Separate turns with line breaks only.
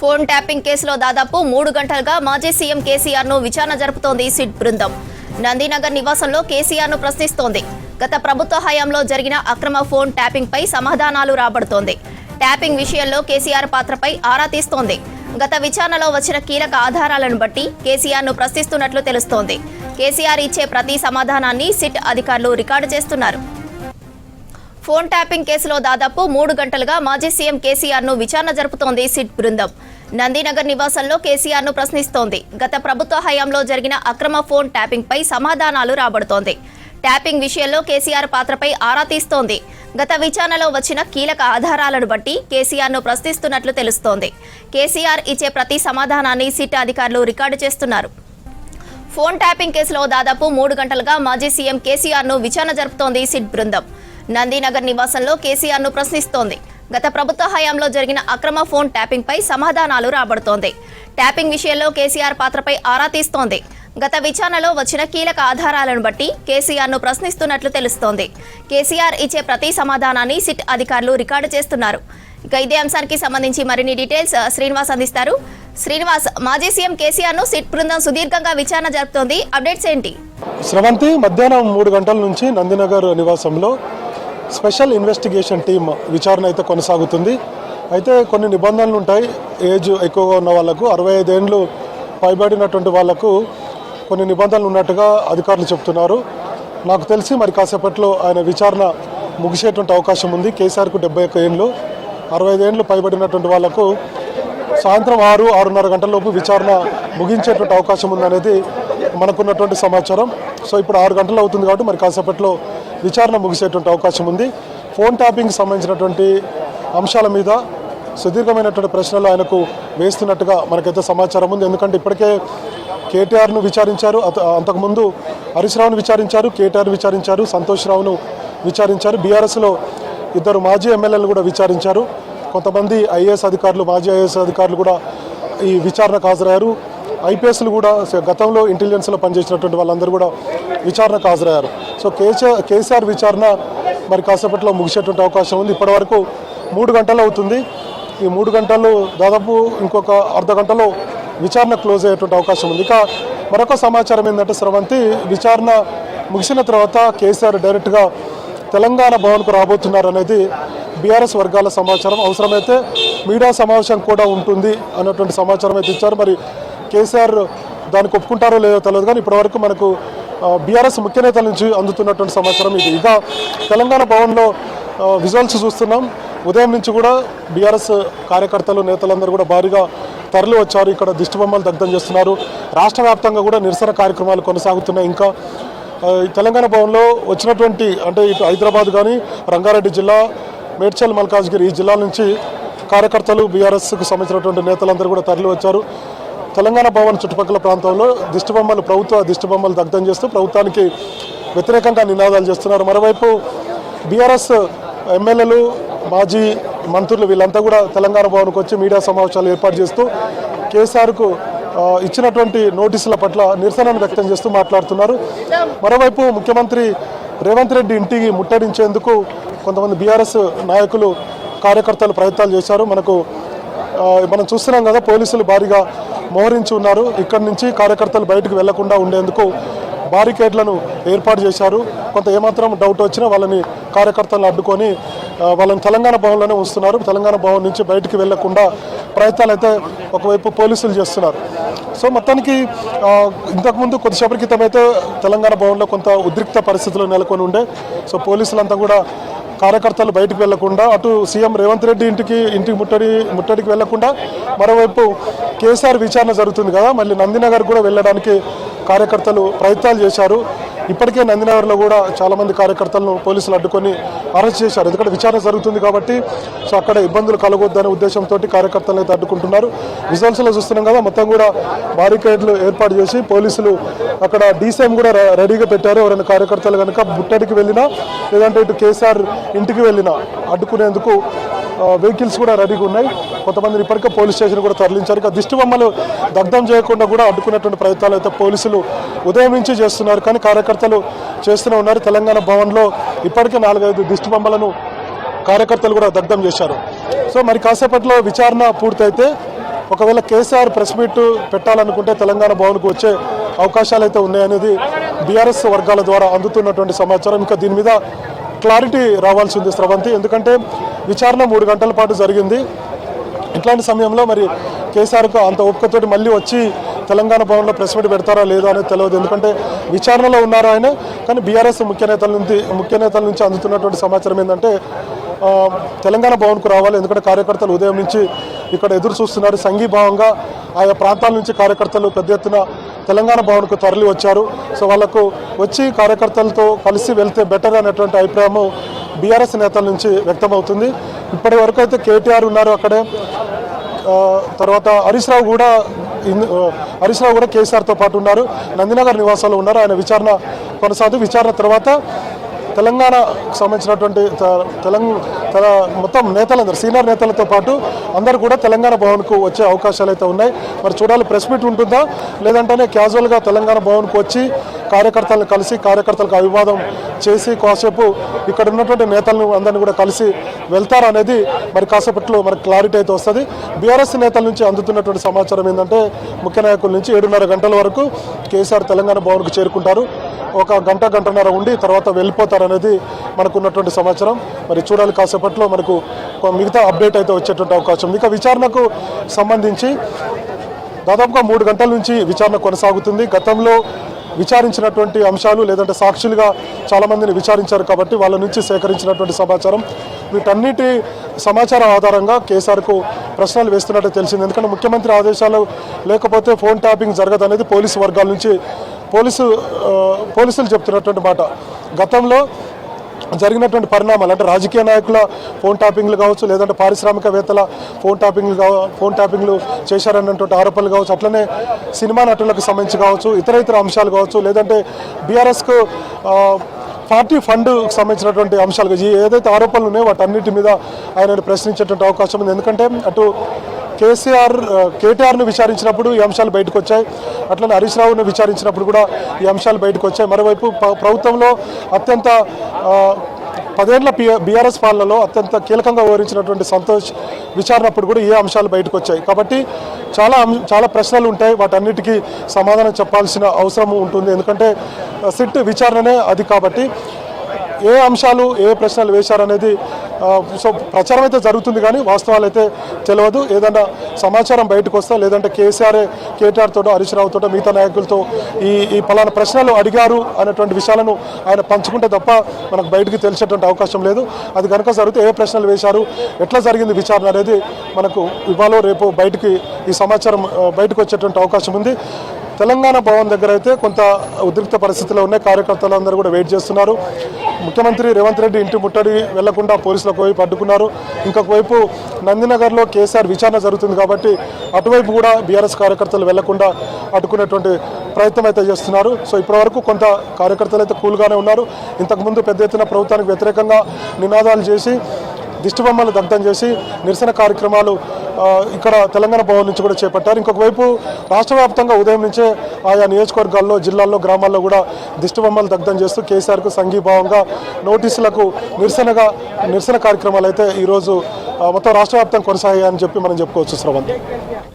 Phone tapping కేసులో దాదాపు 3 గంటలుగా మాజీ సీఎం కేసీఆర్ ను విచారణ జరుపుతోంది సిట్ బృందం. నందినగర్ నివాసంలో కేసీఆర్ ను ప్రశ్నిస్తోంది. గత ప్రభుత్వ హయాంలో జరిగిన అక్రమ ఫోన్ ట్యాపింగ్ పై సమాధానాలు రాబడుతోంది. ట్యాపింగ్ విషయంలో కేసీఆర్ పాత్రపై ఆరా తీస్తోంది. గత విచారణలో వచ్చిన కీలక ఆధారాలను బట్టి కేసీఆర్ ను ప్రశ్నిస్తున్నట్లు తెలుస్తోంది. కేసీఆర్ ఇచ్చే ప్రతి సమాధానాన్ని సిట్ అధికారులు రికార్డు చేస్తున్నారు. ఫోన్ ట్యాపింగ్ కేసులో దాదాపు 3 గంటలుగా మాజీ సీఎం కేసీఆర్ ను విచారణ జరుపుతోంది సిట్ బృందం. నందినగర్ నివాసంలో కేసీఆర్ ను ప్రశ్నిస్తోంది. గత ప్రభుత్వ హయాంలో జరిగిన అక్రమ ఫోన్ ట్యాపింగ్ పై సమాధానాలు రాబడుతోంది. ట్యాపింగ్ విషయంలో కేసీఆర్ పాత్రపై ఆరా తీస్తోంది. గత విచారణలో వచ్చిన కీలక ఆధారాలను బట్టి కేసీఆర్ ను ప్రశ్నిస్తున్నట్లు తెలుస్తోంది. కేసీఆర్ ఇచ్చే ప్రతి సమాధానాన్ని సిట్ అధికారులు రికార్డు చేస్తున్నారు. ఫోన్ ట్యాపింగ్ కేసులో దాదాపు 3 గంటలుగా మాజీ సీఎం కేసీఆర్ ను విచారణ జరుపుతోంది సిట్ బృందం. నందినగర్ నివాసంలో కేసీఆర్ ను ప్రశ్నిస్తోంది. గత ప్రభుత్వ హయాంలో జరిగిన అక్రమ ఫోన్ ట్యాపింగ్ పై సమాధానాలు రాబడుతోంది. ట్యాపింగ్ విషయంలో కేసీఆర్ పాత్రపై ఆరా తీస్తోంది. గత విచారణలో వచ్చిన కీలక ఆధారాలను బట్టి కేసీఆర్ ను ప్రశ్నిస్తున్నట్లు తెలుస్తోంది. కేసీఆర్ ఇచ్చే ప్రతి సమాధానాన్ని సిట్ అధికారులు రికార్డు చేస్తున్నారు. ఇక ఇదే అంశానికి సంబంధించి మరిన్ని డీటెయిల్స్ శ్రీనివాస్ అందిస్తారు. శ్రీనివాస్, మాజీ సీఎం కేసీఆర్ ను సిట్ బృందం సుదీర్ఘంగా విచారణ జరుపుతోంది. అప్డేట్స్ ఏంటి?
స్రవంతి, మధ్యాహ్నం 3 గంటల నుంచి నందినగర్ నివాసంలో స్పెషల్ ఇన్వెస్టిగేషన్ టీం విచారణ అయితే కొనసాగుతుంది. అయితే కొన్ని నిబంధనలు ఉంటాయి. ఏజ్ ఎక్కువగా ఉన్న వాళ్లకు, 65 ఏళ్ళు పైబడినటువంటి వాళ్లకు కొన్ని నిబంధనలు ఉన్నట్టుగా అధికారులు చెప్తున్నారు. నాకు తెలిసి మరి కాసేపట్లో ఆయన విచారణ ముగిసేటువంటి అవకాశం ఉంది. కేసీఆర్కు 71 ఏళ్ళు, 65 ఏళ్ళు పైబడినటువంటి వాళ్లకు సాయంత్రం 6-6:30 గంటలలోపు విచారణ ముగించేటువంటి అవకాశం ఉందనేది మనకున్నటువంటి సమాచారం. సో ఇప్పుడు 6 గంటలు అవుతుంది కాబట్టి మరి కాసేపట్లో విచారణ ముగిసేటువంటి అవకాశం ఉంది. ఫోన్ ట్యాపింగ్కి సంబంధించినటువంటి అంశాల మీద సుదీర్ఘమైనటువంటి ప్రశ్నలు ఆయనకు వేస్తున్నట్టుగా మనకైతే సమాచారం ఉంది. ఎందుకంటే ఇప్పటికే కేటీఆర్ను విచారించారు, అంతకుముందు హరీష్ రావును విచారించారు, కేటీఆర్ను విచారించారు, సంతోష్ రావును విచారించారు, బీఆర్ఎస్లో 2 మాజీ ఎమ్మెల్యేలు కూడా విచారించారు. కొంతమంది ఐఏఎస్ అధికారులు, మాజీ ఐఏఎస్ అధికారులు కూడా ఈ విచారణకు హాజరయ్యారు. ఐపీఎస్లు కూడా గతంలో ఇంటెలిజెన్స్లో పనిచేసినటువంటి వాళ్ళందరూ కూడా విచారణకు హాజరయ్యారు. సో కేసీఆర్ విచారణ మరి కాసేపట్లో ముగిసేటువంటి అవకాశం ఉంది. ఇప్పటివరకు 3 గంటలు అవుతుంది. ఈ 3 గంటలు దాదాపు ఇంకొక అర్ధ గంటలో విచారణ క్లోజ్ అయ్యేటువంటి అవకాశం ఉంది. ఇక మరొక సమాచారం ఏంటంటే స్రవంతి, విచారణ ముగిసిన తర్వాత కేసీఆర్ డైరెక్ట్గా తెలంగాణ భవన్కు రాబోతున్నారు అనేది బీఆర్ఎస్ వర్గాల సమాచారం. అవసరమైతే మీడియా సమావేశం కూడా ఉంటుంది అన్నటువంటి సమాచారం అయితే ఇచ్చారు. మరి కేసీఆర్ దానికి ఒప్పుకుంటారో లేదో తెలియదు, కానీ ఇప్పటివరకు మనకు బీఆర్ఎస్ ముఖ్య నేతల నుంచి అందుతున్నటువంటి సమాచారం ఇది. ఇక తెలంగాణ భవన్లో విజువల్స్ చూస్తున్నాం. ఉదయం నుంచి కూడా బీఆర్ఎస్ కార్యకర్తలు, నేతలందరూ కూడా భారీగా తరలి వచ్చారు. ఇక్కడ దిష్టిబొమ్మలు దగ్ధం చేస్తున్నారు. రాష్ట్ర వ్యాప్తంగా కూడా నిరసన కార్యక్రమాలు కొనసాగుతున్నాయి. ఇంకా తెలంగాణ భవన్లో వచ్చినటువంటి, అంటే ఇటు హైదరాబాద్ కానీ, రంగారెడ్డి జిల్లా, మేడ్చల్, మల్కాజ్గిరి ఈ జిల్లాల నుంచి కార్యకర్తలు, బీఆర్ఎస్కు సంబంధించినటువంటి నేతలందరూ కూడా తరలి వచ్చారు. తెలంగాణ భవన్ చుట్టుపక్కల ప్రాంతంలో ప్రభుత్వ దిష్టిబొమ్మలు దగ్ధం చేస్తూ ప్రభుత్వానికి వ్యతిరేకంగా నినాదాలు చేస్తున్నారు. మరోవైపు బీఆర్ఎస్ ఎమ్మెల్యేలు, మాజీ మంత్రులు వీళ్ళంతా కూడా తెలంగాణ భవన్కు వచ్చి మీడియా సమావేశాలు ఏర్పాటు చేస్తూ కేసీఆర్కు ఇచ్చినటువంటి నోటీసుల పట్ల నిరసనను వ్యక్తం చేస్తూ మాట్లాడుతున్నారు. మరోవైపు ముఖ్యమంత్రి రేవంత్ రెడ్డి ఇంటికి ముట్టడించేందుకు కొంతమంది బీఆర్ఎస్ నాయకులు, కార్యకర్తలు ప్రయత్నాలు చేశారు. మనం చూస్తున్నాం కదా, పోలీసులు భారీగా మోహరించి ఉన్నారు. ఇక్కడి నుంచి కార్యకర్తలు బయటకు వెళ్లకుండా ఉండేందుకు బారికేడ్లను ఏర్పాటు చేశారు. కొంత ఏమాత్రం డౌట్ వచ్చినా వాళ్ళని కార్యకర్తలను అడ్డుకొని వాళ్ళని తెలంగాణ భవన్లోనే ఉంచుతున్నారు. తెలంగాణ భవన్ నుంచి బయటికి వెళ్లకుండా ప్రయత్నాలు అయితే ఒకవైపు పోలీసులు చేస్తున్నారు. సో మొత్తానికి ఇంతకుముందు కొద్దిసేపటి క్రితం అయితే తెలంగాణ భవన్లో కొంత ఉద్రిక్త పరిస్థితులు నెలకొని ఉండే. సో పోలీసులంతా కూడా కార్యకర్తలు బయటకు వెళ్లకుండా, అటు సీఎం రేవంత్ రెడ్డి ఇంటికి ముట్టడికి వెళ్లకుండా, మరోవైపు కేసీఆర్ విచారణ జరుగుతుంది కదా, మళ్ళీ నందినగర్ కూడా వెళ్ళడానికి కార్యకర్తలు ప్రయత్నాలు చేశారు. ఇప్పటికే నందినగర్లో కూడా చాలామంది కార్యకర్తలను పోలీసులు అడ్డుకొని అరెస్ట్ చేశారు. ఎందుకంటే విచారణ జరుగుతుంది కాబట్టి సో అక్కడ ఇబ్బందులు కలగొద్దనే ఉద్దేశంతో కార్యకర్తలను అయితే అడ్డుకుంటున్నారు. విజువల్స్లో చూస్తున్నాం కదా, మొత్తం కూడా బారికేడ్లు ఏర్పాటు చేసి పోలీసులు అక్కడ డీసీఎం కూడా రెడీగా పెట్టారు. ఎవరైనా కార్యకర్తలు కనుక ముట్టడికి వెళ్ళినా, లేదంటే ఇటు కేసీఆర్ ఇంటికి వెళ్ళినా అడ్డుకునేందుకు వెహికల్స్ కూడా రెడీగా ఉన్నాయి. కొంతమందిని ఇప్పటికే పోలీస్ స్టేషన్ కూడా తరలించారు. ఇక దిష్టిబొమ్మలు దగ్ధం చేయకుండా కూడా అడ్డుకునేటువంటి ప్రయత్నాలు అయితే పోలీసులు ఉదయం నుంచి చేస్తున్నారు. కానీ కార్యకర్తలు చేస్తూనే ఉన్నారు. తెలంగాణ భవన్లో ఇప్పటికే 4-5 దిష్టిబొమ్మలను కార్యకర్తలు కూడా దగ్ధం చేశారు. సో మరి కాసేపట్లో విచారణ పూర్తయితే ఒకవేళ కేసీఆర్ ప్రెస్ మీట్ పెట్టాలనుకుంటే తెలంగాణ భవన్కు వచ్చే అవకాశాలు అయితే ఉన్నాయనేది బీఆర్ఎస్ వర్గాల ద్వారా అందుతున్నటువంటి సమాచారం. ఇంకా దీని మీద క్లారిటీ రావాల్సి ఉంది స్రవంతి, ఎందుకంటే విచారణ 3 గంటల పాటు జరిగింది. ఇట్లాంటి సమయంలో మరి కేసీఆర్కు అంత ఓపికతోటి మళ్ళీ వచ్చి తెలంగాణ భవన్లో ప్రెస్ మీట్ పెడతారా లేదా అనేది తెలియదు. ఎందుకంటే విచారణలో ఉన్నారు ఆయన. కానీ బీఆర్ఎస్ ముఖ్య నేతల నుంచి అందుతున్నటువంటి సమాచారం ఏంటంటే తెలంగాణ భవన్కు రావాలి, ఎందుకంటే కార్యకర్తలు ఉదయం నుంచి ఇక్కడ ఎదురు చూస్తున్నారు. సంఘీభావంగా ఆయా ప్రాంతాల నుంచి కార్యకర్తలు పెద్ద ఎత్తున తెలంగాణ భవన్కు తరలి వచ్చారు. సో వాళ్ళకు వచ్చి కార్యకర్తలతో కలిసి వెళ్తే బెటర్ అనేటువంటి అభిప్రాయం బీఆర్ఎస్ నేతల నుంచి వ్యక్తమవుతుంది. ఇప్పటి వరకు అయితే కేటీఆర్ ఉన్నారు అక్కడే, తర్వాత హరీష్ రావు కూడా కేసీఆర్తో పాటు ఉన్నారు. నందినగర్ నివాసాల్లో ఉన్నారు. ఆయన విచారణ కొనసాగుతుంది. విచారణ తర్వాత తెలంగాణకు సంబంధించినటువంటి మొత్తం నేతలందరూ సీనియర్ నేతలతో పాటు అందరూ కూడా తెలంగాణ భవన్కు వచ్చే అవకాశాలు అయితే ఉన్నాయి. మరి చూడాలి ప్రెస్ మీట్ ఉంటుందా, లేదంటేనే క్యాజువల్గా తెలంగాణ భవన్కు వచ్చి కార్యకర్తలను కలిసి కార్యకర్తలకు అభివాదం చేసి కాసేపు ఇక్కడ ఉన్నటువంటి నేతలను అందరినీ కూడా కలిసి వెళ్తారనేది మరి కాసేపట్లో మనకు క్లారిటీ అయితే వస్తుంది. బీఆర్ఎస్ నేతల నుంచి అందుతున్నటువంటి సమాచారం ఏంటంటే ముఖ్య నాయకుల నుంచి 7:30 గంటల వరకు కేసీఆర్ తెలంగాణ భవన్కు చేరుకుంటారు. ఒక గంటన్నర ఉండి తర్వాత వెళ్ళిపోతారనేది మనకు ఉన్నటువంటి సమాచారం. మరి చూడాలి కాసేపట్లో మనకు మిగతా అప్డేట్ అయితే వచ్చేటువంటి అవకాశం. ఇక విచారణకు సంబంధించి దాదాపుగా 3 గంటల నుంచి విచారణ కొనసాగుతుంది. గతంలో విచారించినటువంటి అంశాలు లేదంటే సాక్షులుగా చాలామందిని విచారించారు కాబట్టి వాళ్ళ నుంచి సేకరించినటువంటి సమాచారం, వీటన్నిటి సమాచారం ఆధారంగా కేసీఆర్కు ప్రశ్నలు వేస్తున్నట్టు తెలిసింది. ఎందుకంటే ముఖ్యమంత్రి ఆదేశాలు లేకపోతే ఫోన్ ట్యాపింగ్ జరగదనేది పోలీసు వర్గాల నుంచి పోలీసులు చెప్తున్నటువంటి మాట. గతంలో జరిగినటువంటి పరిణామాలు అంటే రాజకీయ నాయకుల ఫోన్ ట్యాపింగ్లు కావచ్చు, లేదంటే పారిశ్రామికవేత్తల ఫోన్ ట్యాపింగ్లు చేశారన్నటువంటి ఆరోపణలు కావచ్చు, అట్లనే సినిమా నటులకు సంబంధించి కావచ్చు, ఇతర అంశాలు కావచ్చు, లేదంటే బీఆర్ఎస్కు పార్టీ ఫండ్కు సంబంధించినటువంటి అంశాలు ఏదైతే ఆరోపణలు ఉన్నాయో వాటన్నిటి మీద ఆయన ప్రశ్నించేటువంటి అవకాశం ఉంది. ఎందుకంటే అటు కేటీఆర్ను విచారించినప్పుడు ఈ అంశాలు బయటకు వచ్చాయి, అట్లనే హరీష్ రావును విచారించినప్పుడు కూడా ఈ అంశాలు బయటకు వచ్చాయి. మరోవైపు ప్రభుత్వంలో అత్యంత 10 ఏళ్ల బీఆర్ఎస్ పాలనలో అత్యంత కీలకంగా వ్యవహరించినటువంటి సంతోష్ విచారణప్పుడు కూడా ఏ అంశాలు బయటకు వచ్చాయి. కాబట్టి చాలా ప్రశ్నలు ఉంటాయి, వాటన్నిటికీ సమాధానం చెప్పాల్సిన అవసరం ఉంటుంది. ఎందుకంటే సిట్ విచారణనే అది. కాబట్టి ఏ అంశాలు ఏ ప్రశ్నలు వేశారనేది సో ప్రచారం అయితే జరుగుతుంది, కానీ వాస్తవాలు అయితే తెలియదు. ఏదైనా సమాచారం బయటకు వస్తా లేదంటే కేటీఆర్ తోటో హరీష్ రావు తోటో మిగతా నాయకులతో ఈ పలానా ప్రశ్నలు అడిగారు అనేటువంటి విషయాలను ఆయన పంచుకుంటే తప్ప మనకు బయటకు తెలిసేటువంటి అవకాశం లేదు. అది కనుక జరిగితే ఏ ప్రశ్నలు వేశారు, ఎట్లా జరిగింది విచారణ అనేది మనకు ఇవాళ రేపు ఈ సమాచారం బయటకు వచ్చేటువంటి అవకాశం ఉంది. తెలంగాణ భవన్ దగ్గర అయితే కొంత ఉద్రిక్త పరిస్థితుల్లో ఉన్నాయి. కార్యకర్తలందరూ కూడా వెయిట్ చేస్తున్నారు. ముఖ్యమంత్రి రేవంత్ రెడ్డి ఇంటి ముట్టడి వెళ్లకుండా పోలీసులకు వైపు అడ్డుకున్నారు. ఇంకొక వైపు నందినగర్లో కేసీఆర్ విచారణ జరుగుతుంది కాబట్టి అటువైపు కూడా బీఆర్ఎస్ కార్యకర్తలు వెళ్లకుండా అడ్డుకునేటువంటి ప్రయత్నం అయితే చేస్తున్నారు. సో ఇప్పటివరకు కొంత కార్యకర్తలు అయితే కూల్గానే ఉన్నారు. ఇంతకుముందు పెద్ద ఎత్తున ప్రభుత్వానికి వ్యతిరేకంగా నినాదాలు చేసి దిష్టిబొమ్మలు దగ్ధం చేసి నిరసన కార్యక్రమాలు ఇక్కడ తెలంగాణ భవన్ నుంచి కూడా చేపట్టారు. ఇంకొక వైపు రాష్ట్ర వ్యాప్తంగా ఉదయం నుంచే ఆయా నియోజకవర్గాల్లో, జిల్లాల్లో, గ్రామాల్లో కూడా దిష్టిబొమ్మలు దగ్ధం చేస్తూ కేసీఆర్కు సంఘీభావంగా నోటీసులకు నిరసన కార్యక్రమాలు అయితే ఈరోజు మొత్తం రాష్ట్ర వ్యాప్తంగా కొనసాగాయని చెప్పి మనం చెప్పుకోవచ్చు శ్రవంత్.